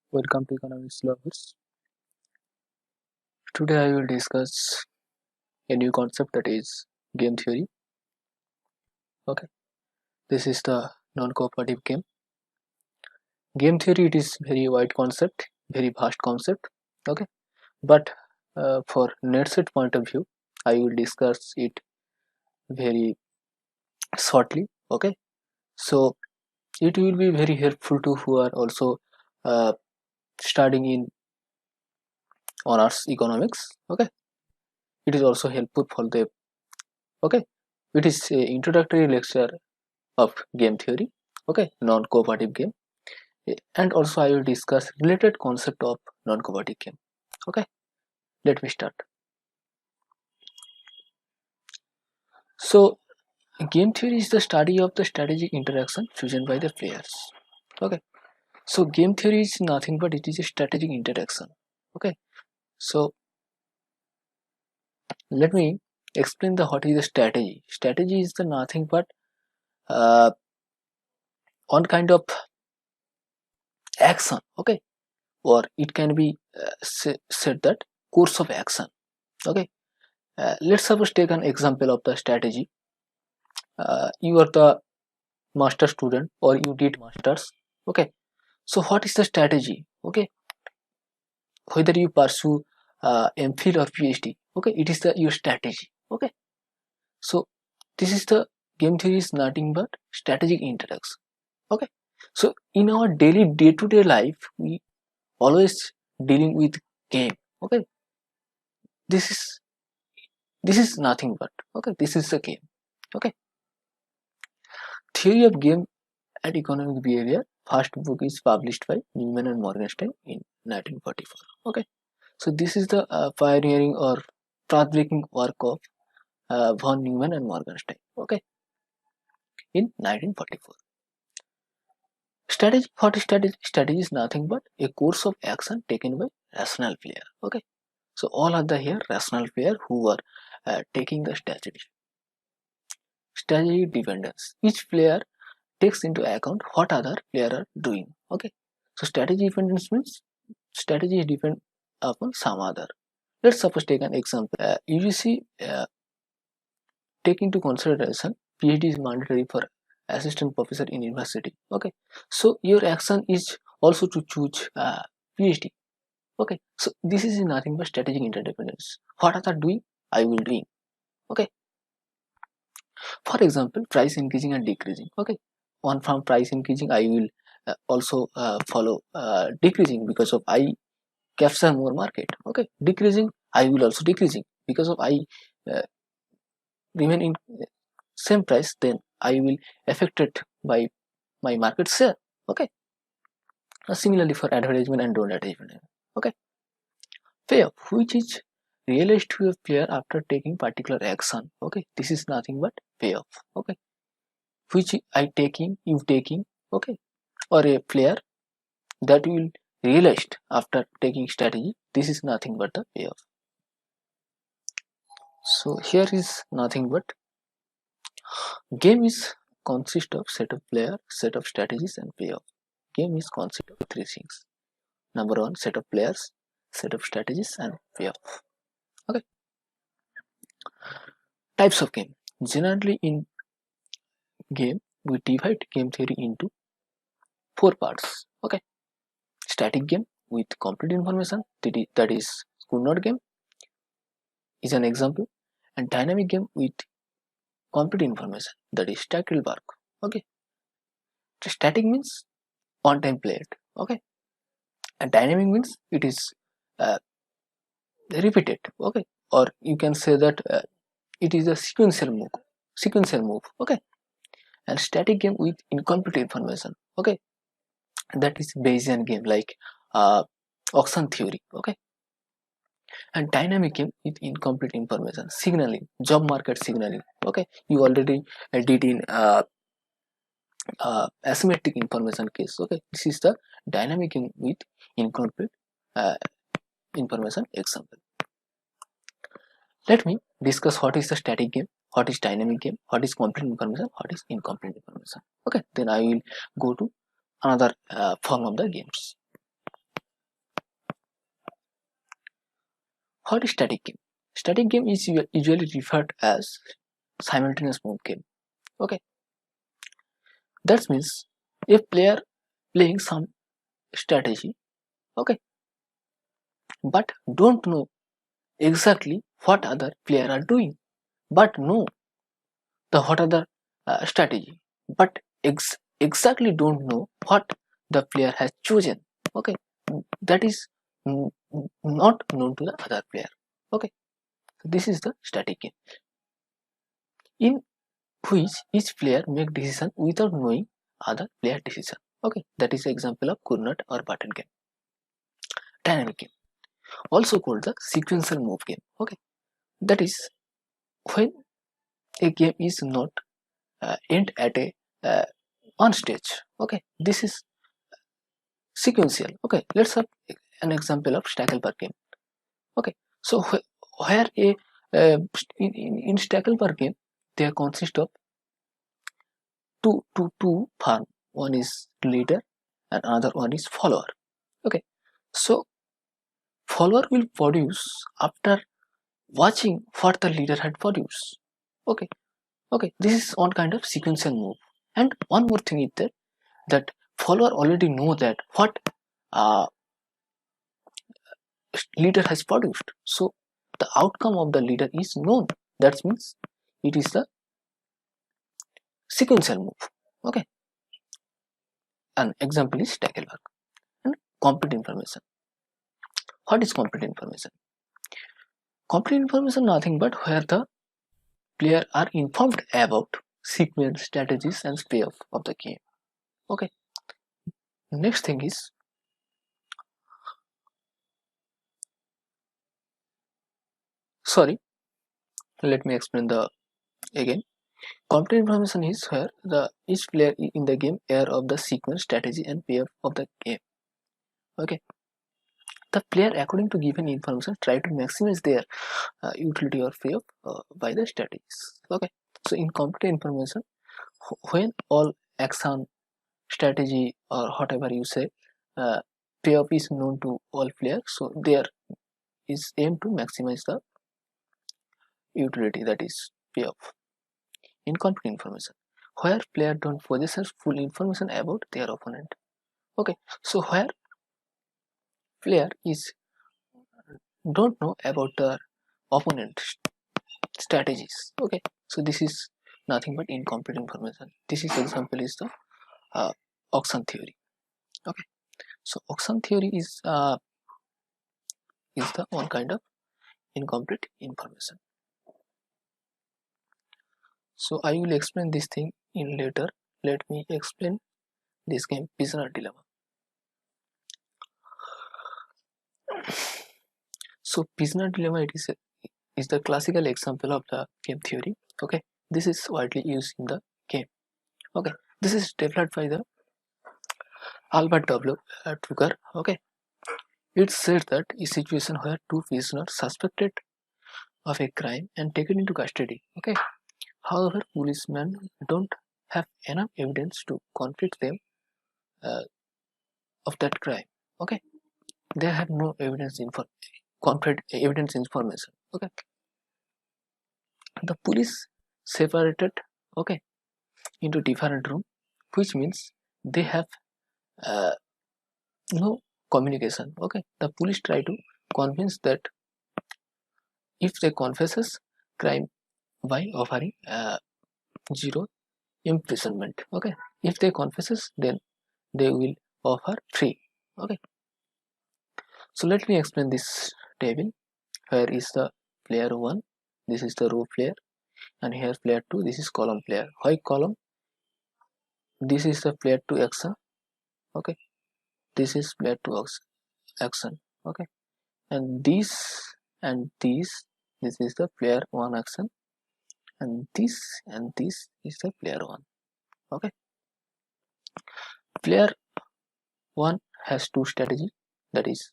Welcome to Economics Lovers. Today I will discuss a new concept, that is game theory. Okay, this is the non-cooperative game. Game theory, it is very wide concept, very vast concept. Okay, but for NetSet point of view, I will discuss it very shortly. Okay, so it will be very helpful to who are also uh, studying in honors economics. Okay, it is also helpful for them. Okay, it is a introductory lecture of game theory. Okay, non-cooperative game, and also I will discuss related concept of non-cooperative game. Okay, let me start. So game theory is the study of the strategic interaction chosen by the players. Okay, so game theory is nothing but it is a strategic interaction. Okay, so let me explain the what is the strategy. Strategy is the nothing but uh, one kind of action. Okay, or it can be said that course of action. Okay, let's suppose take an example of the strategy. You are the master student or you did masters. Okay, so what is the strategy? Okay, whether you pursue MPhil or PhD. Okay, it is the your strategy. Okay, so this is the game theory is nothing but strategic interaction. Okay, so in our daily day-to-day life we always dealing with game. Okay, this is nothing but okay, this is the game. Okay, theory of game and economic behavior, first book is published by Newman and Morgenstern in 1944. Okay, so this is the pioneering or path-breaking work of von Neumann and Morgenstern. Okay, in 1944. Strategy. What is strategy? Strategy is nothing but a course of action taken by rational player. Okay, so all are the here rational player who are taking the strategy. Strategy dependence. Each player takes into account what other player are doing. Okay, so strategy dependence means strategy is depend upon some other. Let's suppose take an example. UGC take into consideration PhD is mandatory for assistant professor in university. Okay, so your action is also to choose PhD. Okay, so this is nothing but strategic interdependence. What are they doing? I will doing. Okay, for example, price increasing and decreasing. Okay, one from price increasing, I will also follow decreasing because of I capture more market. Okay, decreasing, I will also decreasing because of I uh, remain in same price, then I will affected by my market share. Okay, similarly for advertisement and don't advertisement. Okay, payoff, which is realized to a player after taking particular action. Okay, this is nothing but payoff. Okay, which I taking, you taking. Okay, or a player that will realized after taking strategy. This is nothing but the payoff. So here is nothing but game is consist of set of player, set of strategies and payoff. Game is consist of three things. Number one, set of players, set of strategies and payoff. Okay, types of game. Generally in game we divide game theory into four parts. Okay, static game with complete information, that is school note game is an example, and dynamic game with complete information, that is tactile work. Okay, static means one time played. Okay, and dynamic means it is uh, repeated. Okay, or you can say that it is a sequential move. Okay, and static game with incomplete information. Okay, that is Bayesian game like auction theory. Okay, and dynamic game with incomplete information, signaling, job market signaling. Okay, you already did in asymmetric information case. Okay, this is the dynamic game with incomplete uh, information example. Let me discuss what is the static game, what is dynamic game, what is complete information, what is incomplete information. Okay, then I will go to another form of the games. What is static game? Static game is usually referred as simultaneous move game. Okay, that means a player playing some strategy, okay, but don't know exactly what other player are doing, but know the what other strategy, but exactly don't know what the player has chosen. Okay, that is not known to the other player. Okay, this is the static game in which each player make decision without knowing other player decision. Okay, that is example of coordinate or button game. Dynamic game, also called the sequential move game. Okay, that is when a game is not end at a on stage. Okay, this is sequential. Okay, let's have an example of Stackelberg game. Okay, so where a in Stackelberg game there consist of two farm. One is leader and another one is follower. Okay, so follower will produce after watching what the leader had produced. Okay, okay, this is one kind of sequential move. And one more thing is that follower already know that what uh, leader has produced, so the outcome of the leader is known. That means it is the sequential move. Okay, an example is Stackelberg. And complete information. What is complete information? Complete information nothing but where the player are informed about sequence, strategies and payoff of the game. Okay, next thing is sorry, let me explain the again. Complete information is where the each player in the game aware of the sequence, strategy and payoff of the game. Okay, the player according to given information try to maximize their utility or payoff by the strategies. Okay, so in complete information, when all action, strategy or whatever you say payoff is known to all players, so there is aim to maximize the utility, that is payoff. Incomplete information, where player don't possess full information about their opponent. Okay, so where player is don't know about the opponent strategies. Okay, so this is nothing but incomplete information. This is example is the auction theory. Okay, so auction theory is the one kind of incomplete information. So I will explain this thing in later. Let me explain this game prisoner dilemma. So prisoner dilemma, it is the classical example of the game theory. Okay, this is widely used in the game. Okay, this is developed by the Albert W. Tucker. Okay, it says that a situation where two prisoners suspected of a crime and taken into custody. Okay, however, policemen don't have enough evidence to convict them of that crime. Okay, they have no evidence concrete evidence information. Okay, the police separated, okay, into different room, which means they have uh, no communication. Okay, the police try to convince that if they confesses crime by offering 0 imprisonment. Okay, if they confesses, then they will offer 3. Okay, so let me explain this table. Here is the player 1, this is the row player, and here player 2, this is column player. Why column? This is the player 2 action. Okay, this is player 2 action. Okay, and this this is the player 1 action, and this is the player 1. Okay, player 1 has 2 strategy, that is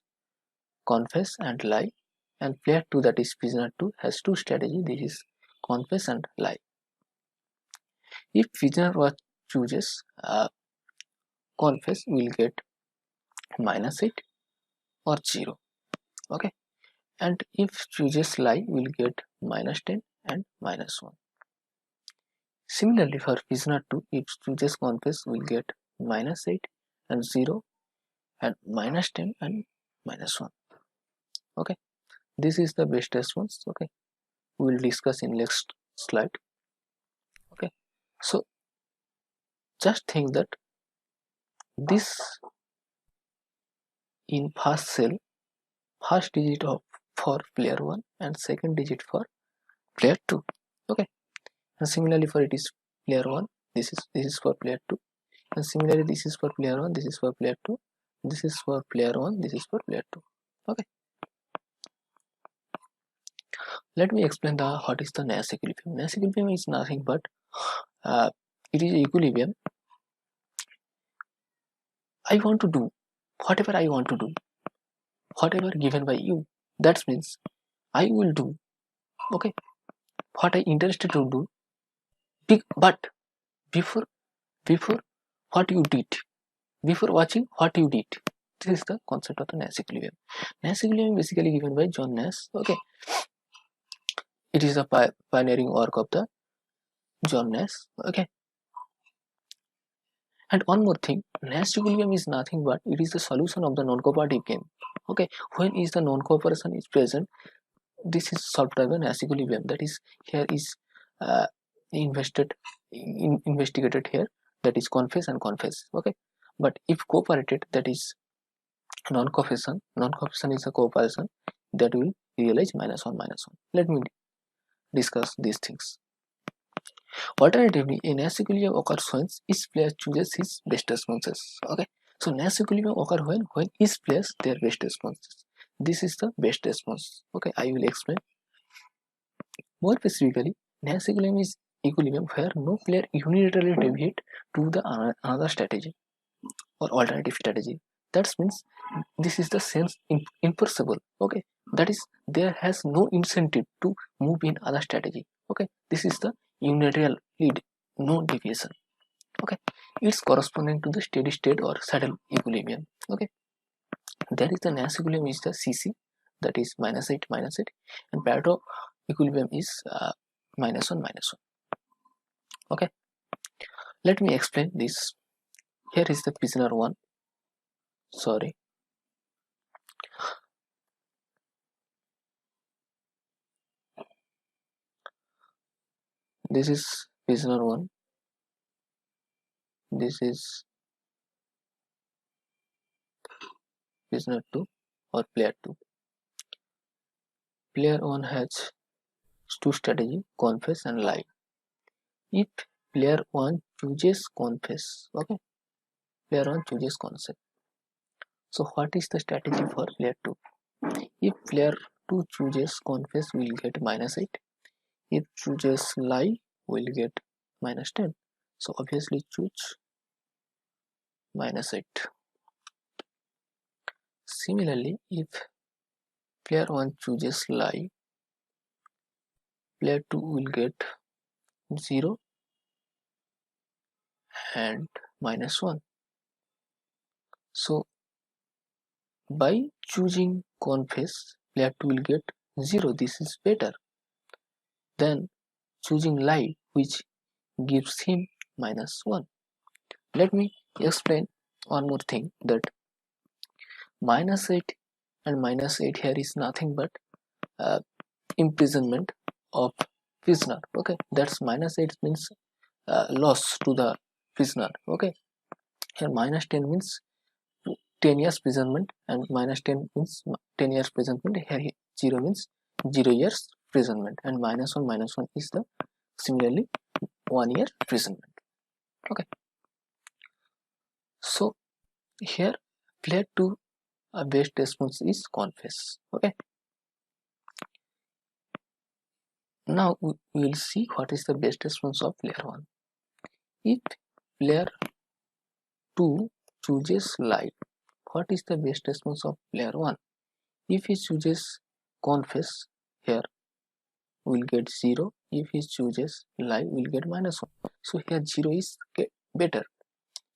confess and lie, and player 2, that is prisoner 2, has 2 strategy, this is confess and lie. If prisoner 1 chooses confess, will get -8 or 0. Okay, and if chooses lie will get -10 and -1. Similarly for prisoner 2, if chooses confess will get -8 and 0 and -10 and -1. Okay, this is the best response. Okay, we will discuss in next slide. Okay, so just think that this in first cell, first digit of for player 1 and second digit for player 2. Okay, and similarly for it is player 1, this is for player 2, and similarly this is for player 1, this is for player 2, this is for player 1, this is for player 2. Okay, let me explain the what is the Nash equilibrium. Nash equilibrium is nothing but it is equilibrium. I want to do whatever I want to do, whatever given by you, that means I will do, okay, what I interested to do, but before what you did, before watching what you did. This is the concept of the Nash equilibrium. Nash equilibrium basically given by John Nash. Okay, it is a pioneering work of the John Nash. Okay, and one more thing, Nash equilibrium is nothing but it is the solution of the non-cooperative game. Okay, when is the non-cooperation is present, this is solved by the Nash equilibrium. That is here is uh, investigated here, that is confess and confess. Okay, but if cooperated, that is non-coefficient is a cooperation, that will realize -1 -1. Let me discuss these things. Alternatively, a Nash equilibrium occurs when each player chooses his best responses. Okay, so Nash equilibrium occurs when each plays their best responses. This is the best response. Okay, I will explain more specifically. Nash equilibrium is equilibrium where no player unilaterally deviate to the another strategy or alternative strategy. That means this is the sense impossible. Okay, that is there has no incentive to move in other strategy. Okay, this is the unilateral lead, no deviation. Okay, it's corresponding to the steady state or saddle equilibrium. Okay, there is the Nash equilibrium is the CC, that is -8 -8, and Pareto equilibrium is -1 -1. Okay, let me explain this. Here is the prisoner 1. Sorry, this is prisoner 1, this is prisoner 2 or player 2. Player 1 has two strategy, confess and lie. If player 1 chooses confess, okay, player 1 chooses confess. So what is the strategy for player 2? If player 2 chooses confess, will get -8. If chooses lie, will get -10. So obviously choose -8. Similarly, if player 1 chooses lie, player 2 will get 0 and -1. So by choosing confess, player 2 will get 0. This is better than choosing lie, which gives him -1. Let me explain one more thing, that -8 and -8 here is nothing but imprisonment of prisoner. Okay, that's -8 means loss to the prisoner. Okay, here -10 means 10 years imprisonment, and -10 means 10 years imprisonment. Here 0 means 0 years imprisonment, and -1 -1 is the similarly 1 year imprisonment. Okay, so here player 2 best response is confess. Okay, now we will see what is the best response of player 1. If player 2 chooses lie, what is the best response of player 1? If he chooses confess, here will get 0. If he chooses lie, will get -1. So here 0 is better.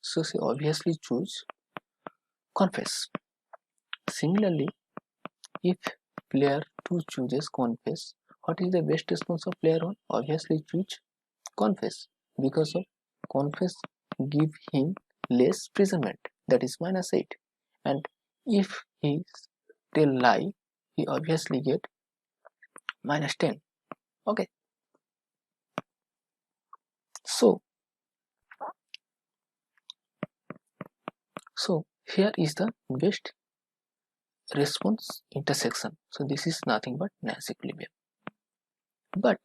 So he obviously choose confess. Similarly, if player 2 chooses confess, what is the best response of player 1? Obviously choose confess, because of confess give him less imprisonment, that is -8, and if he tell lie, he obviously get -10. Okay, so here is the best response intersection. So this is nothing but Nash equilibrium. But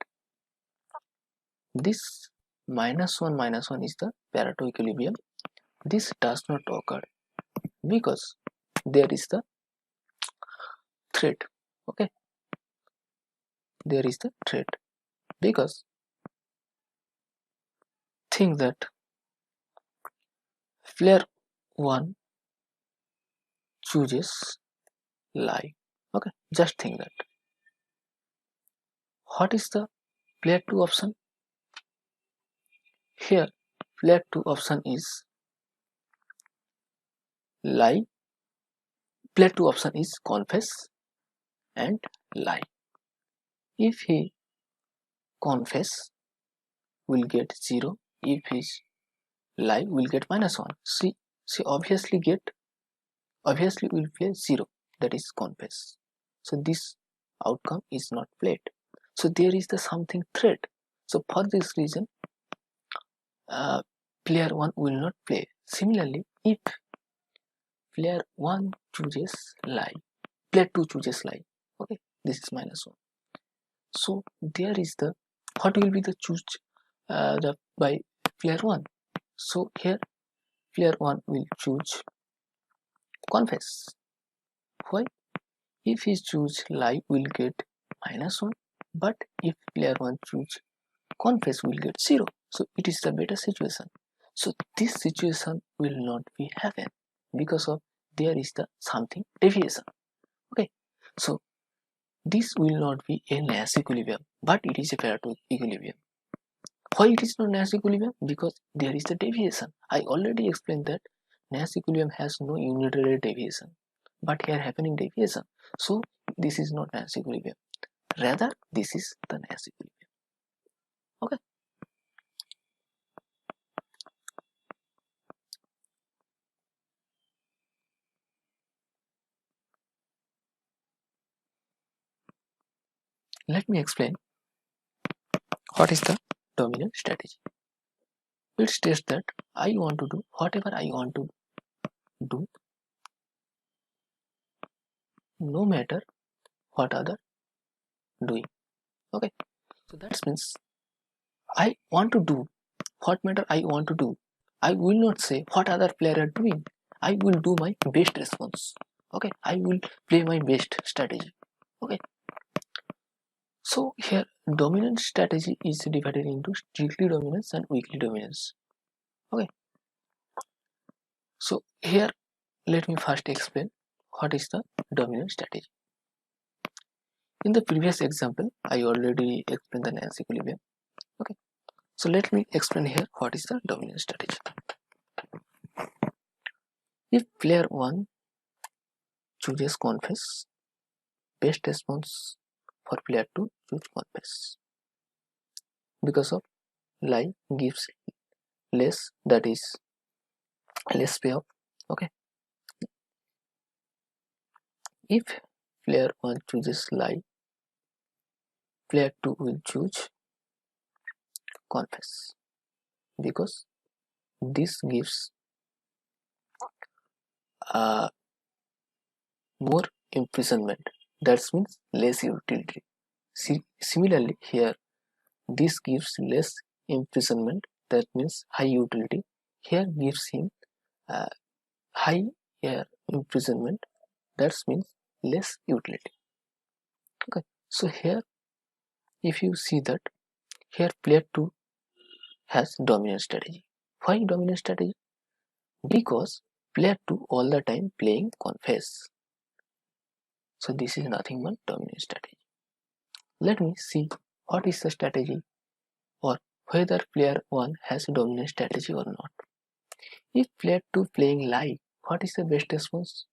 this -1 -1 is the Pareto equilibrium. This does not occur because there is the threat. Okay, there is the threat, because think that player 1 chooses lie. Okay, just think that. What is the player 2 option? Here player 2 option is lie. Player 2 option is confess and lie. If he confess, will get 0. If he lie, will get -1. See obviously will play 0, that is confess. So this outcome is not played. So there is the something threat. So for this reason, player 1 will not play. Similarly, if player 1 chooses lie, player 2 chooses lie. Okay, this is -1. So there is the, what will be the choose by player 1? So here player 1 will choose confess. Why? If he choose lie, will get -1, but if player 1 choose confess, will get 0. So it is the better situation. So this situation will not be happen because of there is the something deviation. Okay, so this will not be a Nash equilibrium, but it is a Pareto equilibrium. Why it is not Nash equilibrium? Because there is the deviation. I already explained that Nash equilibrium has no unitary deviation, but here happening deviation. So this is not Nash equilibrium. Rather, this is the Nash equilibrium. Okay. Let me explain what is the dominant strategy. It states that I want to do whatever I want to do, no matter what other doing. Okay, so that means I want to do what matter I want to do. I will not say what other player are doing. I will do my best response. Okay, I will play my best strategy. Okay, so here dominant strategy is divided into strictly dominance and weakly dominance. Okay, so here let me first explain what is the dominant strategy. In the previous example, I already explained the Nash equilibrium. Okay, so let me explain here what is the dominant strategy. If player 1 chooses confess, best response for player 2 choose confess, because of lie gives less, that is less payoff. Okay, if player 1 chooses lie, player 2 will choose confess, because this gives more imprisonment, that means less utility. Similarly here, this gives less imprisonment, that means high utility. Here gives him high imprisonment, that means less utility. Okay, so here if you see that here player 2 has dominant strategy. Why dominant strategy? Because player 2 all the time playing confess. So this is nothing but dominant strategy. Let me see what is the strategy, or whether player 1 has dominant strategy or not. If player 2 playing lie, what is the best response?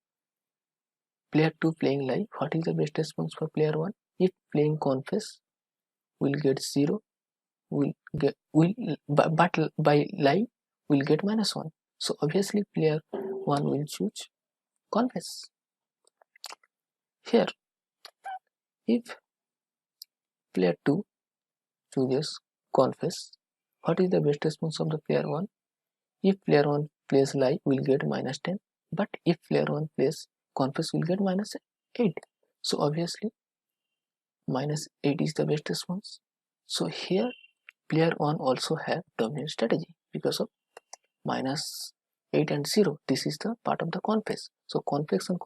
player 2 playing live, what is the best response for player 1? If playing confess, will get 0, but by live will get -1. So obviously player 1 will choose confess. Here, if player 2 chooses confess, what is the best response of the player 1? If player 1 plays live, will get -10, but if player 1 plays confess, will get -8. So obviously -8 is the best response. So here player 1 also have dominant strategy because of -8 and 0. This is the part of the confess. So confection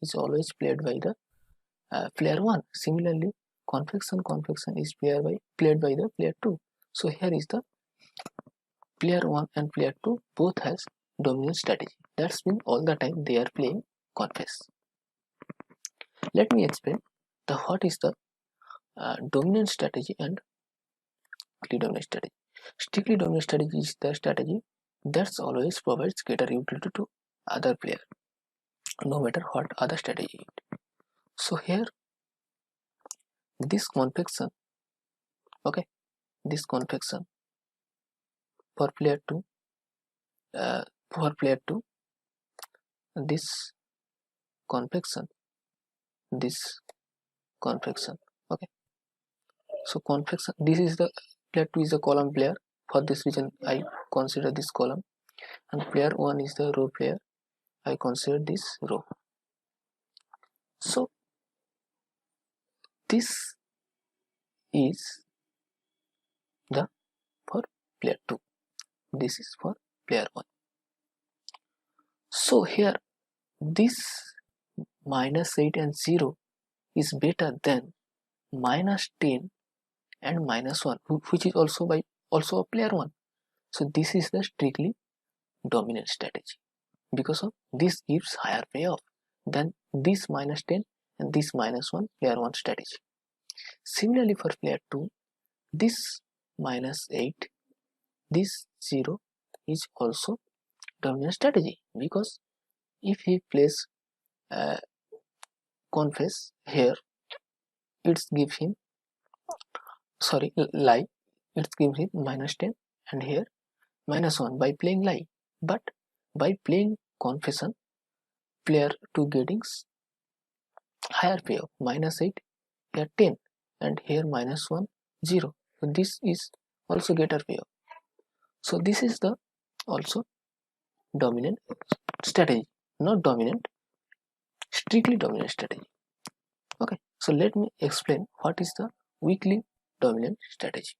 is always played by the player 1. Similarly, confection is played by the player 2. So here is the player 1 and player 2 both has dominant strategy. That's mean all the time they are playing confess. Let me explain what is the dominant strategy and strictly dominant strategy. Strictly dominant strategy is the strategy that always provides greater utility to other player, no matter what other strategy. So here, this confection, okay, this confection for player 2, this confection, okay. So confection, this is the player 2 is the column player. For this reason, I consider this column, and player 1 is the row player. I consider this row. So this is the for player 2. This is for player 1. So here, this -8 and 0 is better than -10 and -1, which is also a player 1. So this is the strictly dominant strategy because of this gives higher payoff than this -10 and this -1 player 1 strategy. Similarly for player 2, this -8, this 0 is also dominant strategy because if he plays confess here, it's give him lie, it gives him -10 and here -1 by playing lie, but by playing confession, player 2 getting higher payoff, -8 here 10 and here -1 0. So this is also greater payoff. So this is the also dominant strategy, not dominant, strictly dominant strategy. Okay, so let me explain what is the weakly dominant strategy.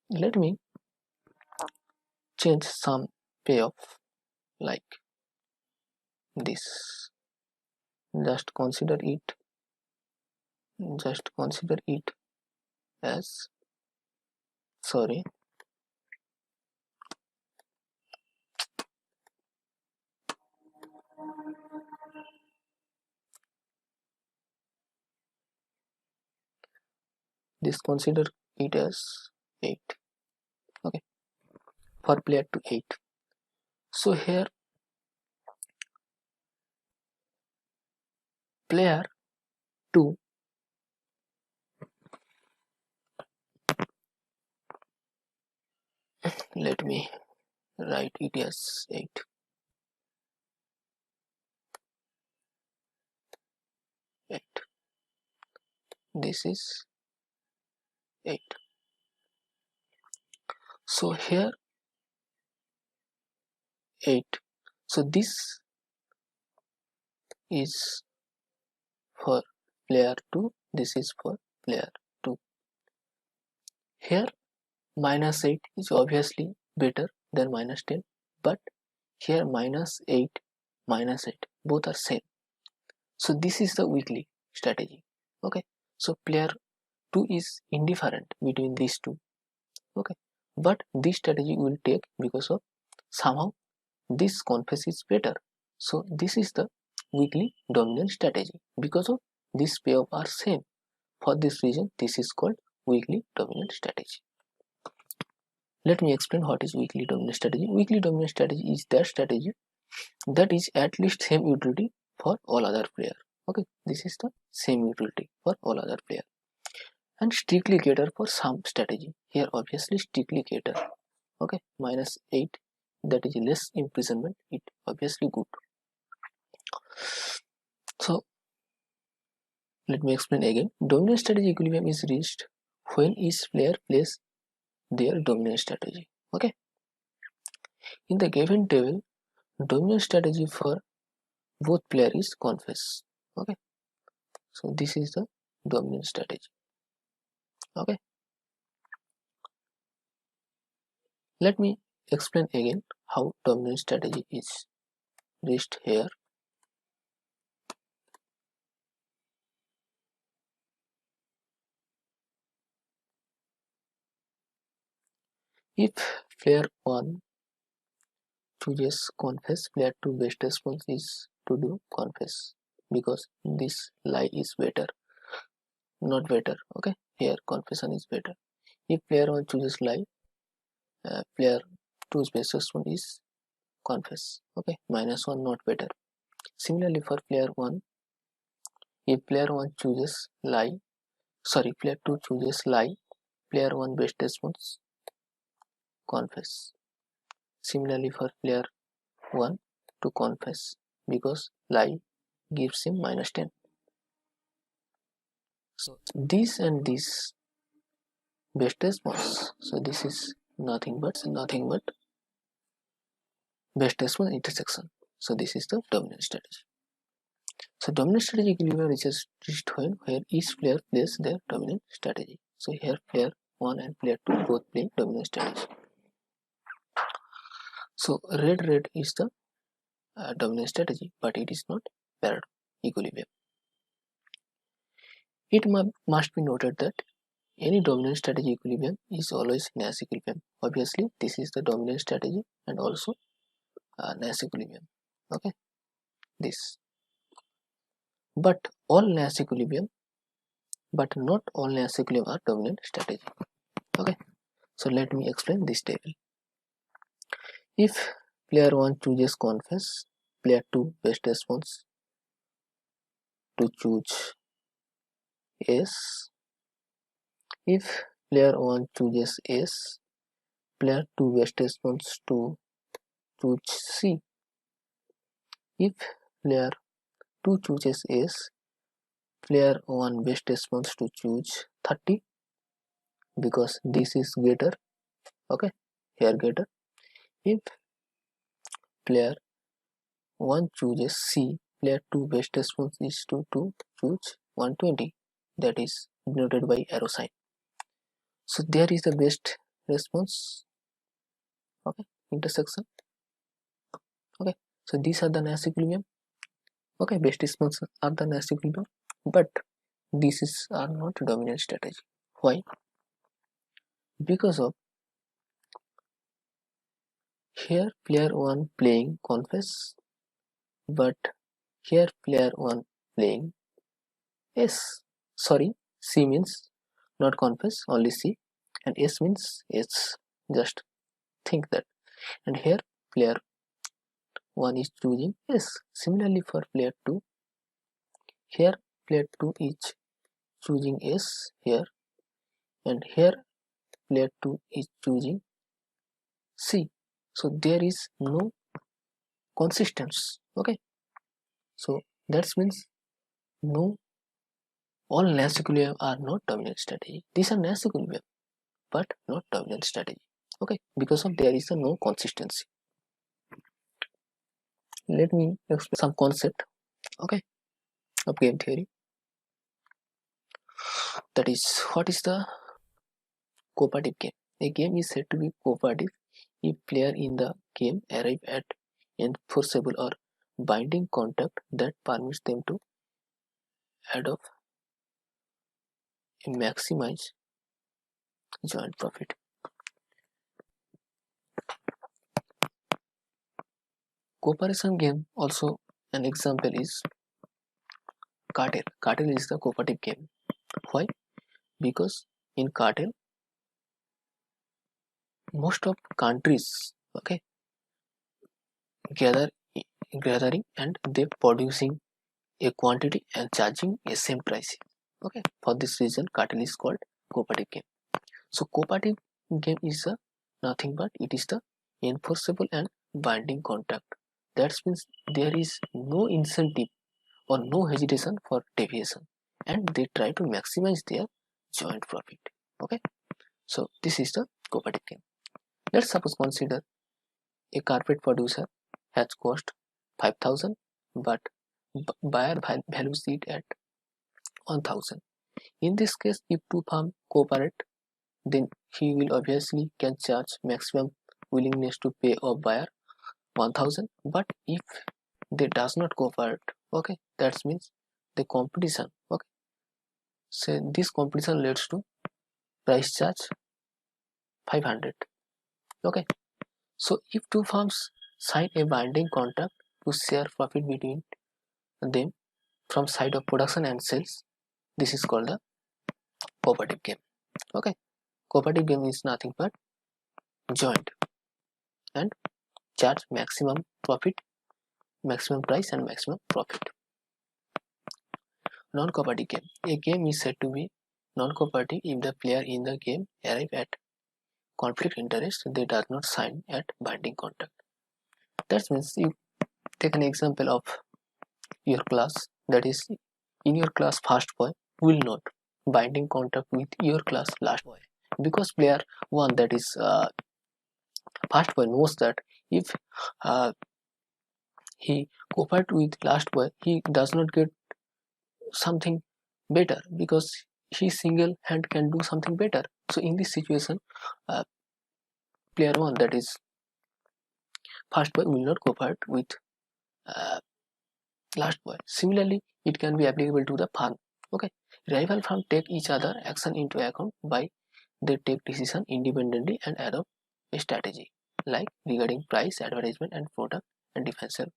Let me change some payoff like this. Just consider it as consider it as 8. Okay, for player to 8. So here player 2 let me write it as 8. This is 8. So here 8. So this is for player 2. This is for player 2. Here -8 is obviously better than -10, but here -8, -8 both are same. So this is the weakly strategy. Okay, so player 2 is indifferent between these two. Okay, but this strategy will take because of somehow this confess is better. So this is the weakly dominant strategy because of this payoff are same. For this reason, this is called weakly dominant strategy. Let me explain what is weakly dominant strategy. Weakly dominant strategy is that strategy that is at least same utility for all other player. Okay, this is the same utility for all other player and strictly cater for some strategy. Here obviously strictly cater. Okay, -8, that is less imprisonment, it obviously good. So let me explain again. Dominant strategy equilibrium is reached when each player plays their dominant strategy. Okay, in the given table, dominant strategy for both player is confess. Okay, so this is the dominant strategy. Okay, let me explain again how dominant strategy is reached here. If player 1 chooses confess, player 2 best response is to do confess because this lie is better, not better. Okay, here confession is better. If player 1 chooses lie, player 2's best response is confess. Okay, -1 not better. Similarly for player 1, if player 1 chooses lie, player 2 chooses lie, player 1 best response confess. Similarly for player 1 to confess because lie gives him -10. So this and this best response. So this is nothing but best response intersection. So this is the dominant strategy. So dominant strategy equilibrium reaches when where each player plays their dominant strategy. So here player 1 and player 2 both play dominant strategy. So red is the dominant strategy, but it is not paired equilibrium. It must be noted that any dominant strategy equilibrium is always Nash equilibrium. Obviously, this is the dominant strategy and also Nash equilibrium. Okay, this. But all Nash equilibrium, but not all Nash equilibrium are dominant strategy. Okay, so let me explain this table. If player 1 chooses confess, player 2 best response to choose S. If player 1 chooses S, player 2 best response to choose C. If player 2 chooses S, player 1 best response to choose 30 because this is greater. Okay, here greater. If player 1 chooses C, player 2 best response is to choose 120, that is denoted by arrow sign. So there is the best response. Okay, intersection. Okay, so these are the Nash equilibrium. Okay, best response are the Nash equilibrium, but these are not dominant strategy. Why? Because of here player 1 playing confess, but here player 1 playing S. Sorry, C means not confess, only C, and S means S. Just think that. And here player 1 is choosing S. Similarly for player 2, here player 2 is choosing S here, and here player 2 is choosing C. So there is no consistency. Okay, so that means no, all Nash equilibrium are not dominant strategy. These are Nash equilibrium but not dominant strategy. Okay, because of there is no consistency. Let me explain some concept, okay, of game theory. That is, what is the cooperative game? A game is said to be cooperative if players in the game arrive at enforceable or binding contract that permits them to adopt a maximize joint profit. Cooperation game also an example is cartel. Cartel is the cooperative game. Why? Because in cartel most of countries, okay, gathering and they producing a quantity and charging a same price. Okay, for this reason cartel is called cooperative game. So cooperative game is nothing but it is the enforceable and binding contract. That means there is no incentive or no hesitation for deviation, and they try to maximize their joint profit. Okay, so this is the cooperative game. Let's suppose consider a carpet producer has cost 5,000, but buyer values it at 1,000. In this case, if two firms cooperate, then he will obviously can charge maximum willingness to pay of buyer 1,000. But if they does not cooperate, okay, that means the competition. Okay, so this competition leads to price charge 500. Okay, so if two firms sign a binding contract to share profit between them from side of production and sales, this is called the cooperative game. Okay, cooperative game is nothing but joint and charge maximum profit, maximum price and maximum profit. Non-cooperative game. A game is said to be non-cooperative if the player in the game arrive at conflict interest they does not sign at binding contract. That means you take an example of your class, that is in your class first boy will not binding contract with your class last boy, because player one, that is first boy, knows that if uh, he cooperate with last boy he does not get something better because he single hand can do something better. So in this situation uh, player one, that is first boy, will not cooperate with uh, last boy. Similarly it can be applicable to the farm. Okay, rival farm take each other action into account by they take decision independently and adopt a strategy like regarding price, advertisement and product and defensive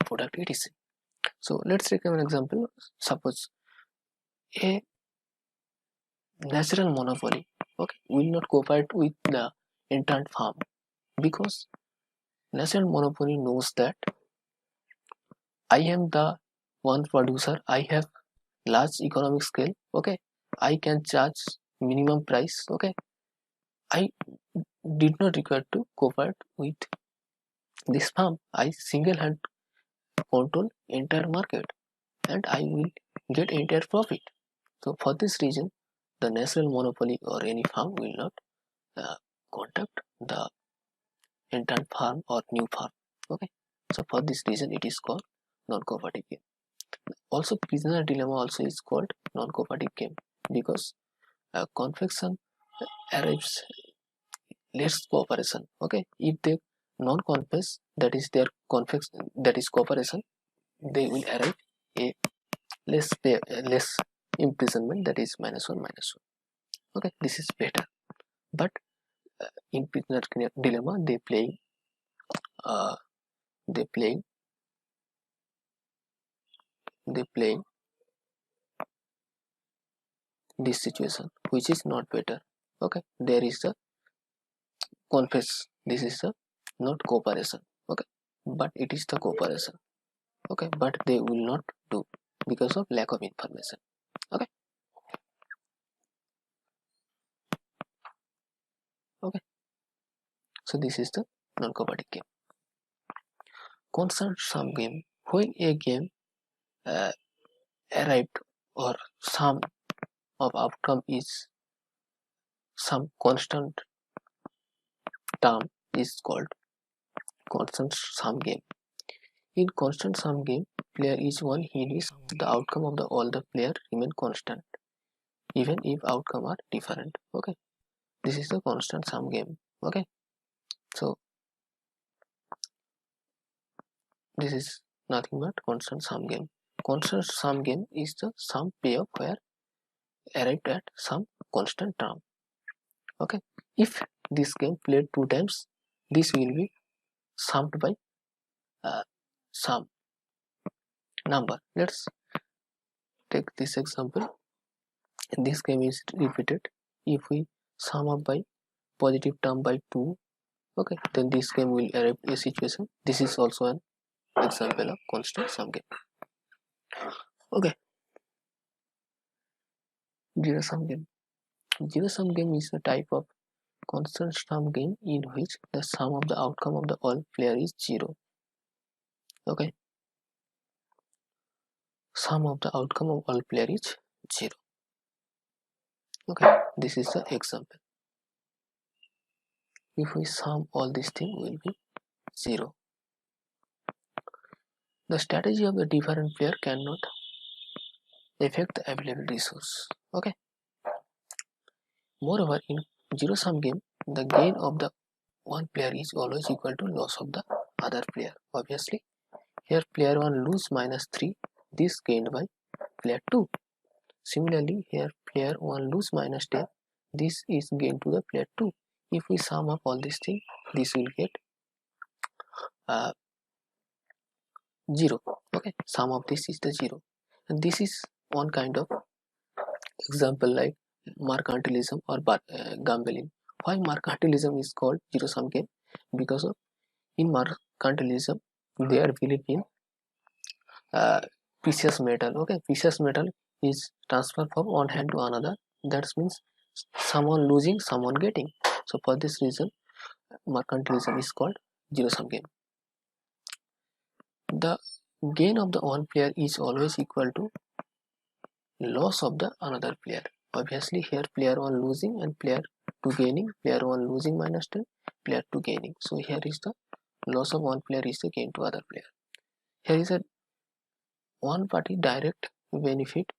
product etc. So let's take an example. Suppose a natural monopoly, okay, will not cooperate with the entrant farm because natural monopoly knows that I am the one producer, I have large economic scale, okay, I can charge minimum price, okay, I did not require to cooperate with this farm, I single hand control entire market and I will get entire profit. So for this reason the natural monopoly or any farm will not contact the entire farm or new farm. Okay, so for this reason it is called non-cooperative game. Also prisoner dilemma also is called non-cooperative game because confection arrives less cooperation. Okay, if they non-confess, that is their confess, that is cooperation, they will arrive a less imprisonment, that is -1 -1. Okay, this is better. But in prisoner dilemma uh, they play they play this situation which is not better. Okay, there is the confess, this is the not cooperation. Okay, but it is the cooperation. Okay, but they will not do because of lack of information. Okay, okay, so this is the non-cooperative game. Constant sum game, when a game uh, arrived or sum of outcome is some constant term is called constant sum game. In constant sum game, player is one, he needs the outcome of the all the player remain constant even if outcome are different. Okay, this is the constant sum game. Okay, so this is nothing but constant sum game. Constant sum game is the sum payoff where arrived at some constant term. Okay, if this game played two times, this will be summed by some number. Let's take this example. This game is repeated. If we sum up by positive term by 2. Okay, then this game will arrive a situation. This is also an example of constant sum game. Okay, zero sum game. Zero sum game is a type of constant sum game in which the sum of the outcome of the all player is 0. Okay, sum of the outcome of all player is 0. Okay, this is the example. If we sum all these things, will be 0. The strategy of the different player cannot affect the available resource. Okay. Moreover, in zero sum game, the gain of the one player is always equal to loss of the other player. Obviously, here player 1 lose -3. This gained by player 2. Similarly, here player 1 lose -10. This is gained to the player 2. If we sum up all these things, this will get 0. Okay, sum of this is the 0. And this is one kind of example like mercantilism or gambling. Why mercantilism is called zero sum game? Because of in mercantilism they are believe in precious metal. Okay, precious metal is transferred from one hand to another. That means someone losing, someone getting. So for this reason, mercantilism is called zero sum game. The gain of the one player is always equal to loss of the another player. Obviously, here player 1 losing and player 2 gaining. Player 1 losing -10, player 2 gaining. So here is the loss of one player is the gain to other player. Here is a one party direct benefit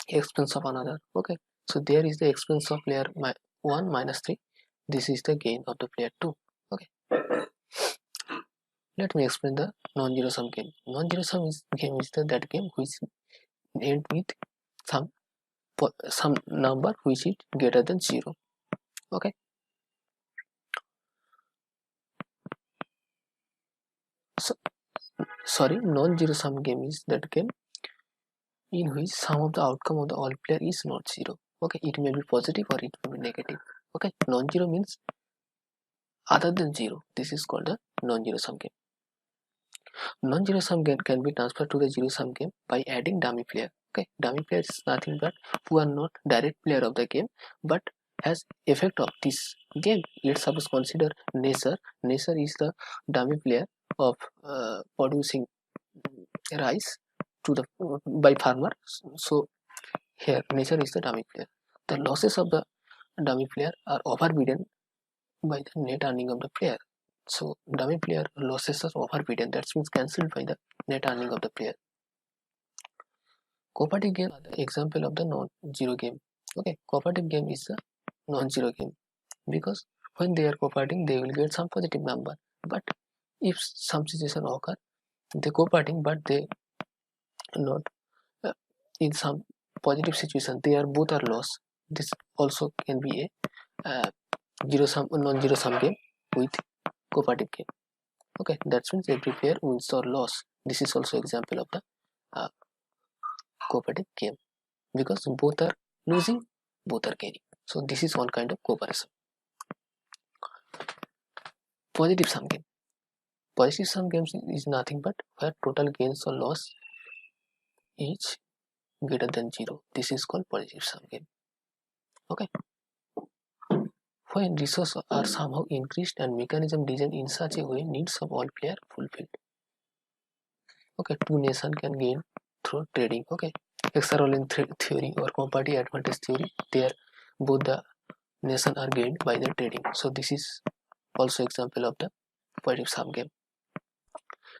expense of another. Okay, so there is the expense of player 1 -3. This is the gain of the player 2. Okay, let me explain the non-zero sum game. Non-zero sum game is that game which end with some number which is greater than 0. Okay, so sorry, non-zero sum game is that game in which sum of the outcome of the all player is not 0. Okay, it may be positive or it may be negative. Okay, non-zero means other than 0. This is called the non-zero sum game. Non-zero sum game can be transferred to the zero sum game by adding dummy player. Okay, dummy player is nothing but who are not direct player of the game but has effect of this game. Let's suppose consider Nature. Nature is the dummy player of producing rice to the by farmer. So here Nature is the dummy player. The losses of the dummy player are overridden by the net earning of the player. So dummy player losses are overridden. That means cancelled by the net earning of the player. Cooperative game are the example of the non-zero game. Okay, cooperative game is a non-zero game because when they are cooperating, they will get some positive number. But if some situation occur, they cooperating, but they not in some positive situation, they are both are lost. This also can be a zero sum non-zero sum game with cooperative game. Okay, that means every player wins or loss. This is also example of the cooperative game because both are losing, both are gaining. So this is one kind of cooperation. Positive sum game. Positive sum games is nothing but where total gains or loss is greater than 0. This is called positive sum game. Okay. When resources are somehow increased and mechanism designed in such a way needs of all players fulfilled. Okay, two nations can gain through trading. Okay, extra-rolling theory or comparative advantage theory, there both the nation are gained by the trading. So this is also example of the positive sum game.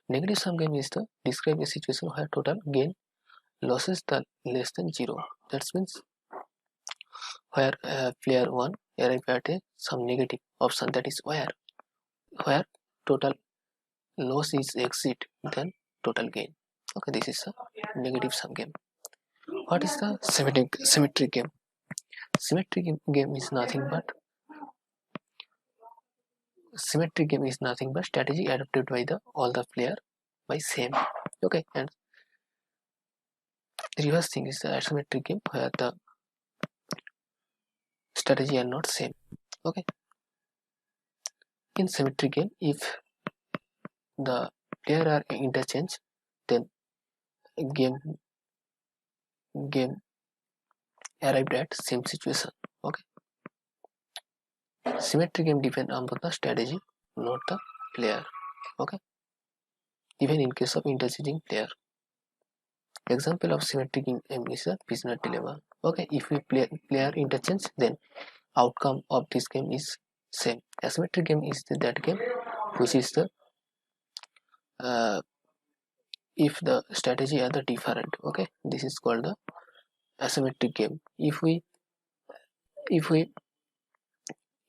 Negative sum game is the describe a situation where total gain losses are less than 0. That means where player 1 arrive at some negative option, that is where total loss is exceed than total gain. Okay, this is a negative sum game. What is the symmetric game? Symmetric game is nothing but strategy adapted by the all the player by same. Okay, and the reverse thing is the asymmetric game where the strategy are not same. Okay, in symmetric game, if the player are interchanged, then game game arrived at same situation. Okay, symmetric game depend on the strategy, not the player. Okay, even in case of interchanging player. Example of symmetric game is a prisoner dilemma. Okay, if we player interchange, then outcome of this game is same. Asymmetric game is that game which is the if the strategy are the different. Okay, this is called the asymmetric game. If we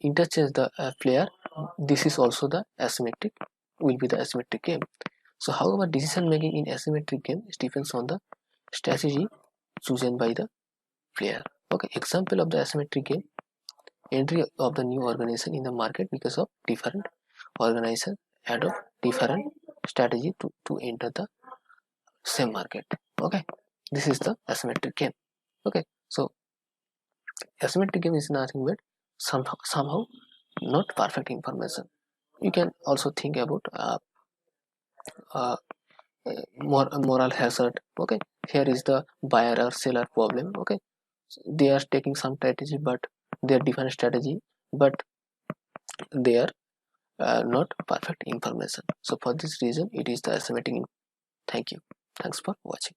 interchange the player, this is also the asymmetric, will be the asymmetric game. So however, decision making in asymmetric game depends on the strategy chosen by the player. Okay, example of the asymmetric game: entry of the new organization in the market because of different organization adopt different strategy to enter the same market. Okay, this is the asymmetric game. Okay, so asymmetric game is nothing but somehow not perfect information. You can also think about uh, moral hazard. Okay, here is the buyer or seller problem. Okay, so they are taking some strategy, but they are different strategy, but they are not perfect information. So for this reason, it is the asymmetric. Thank you. Thanks for watching.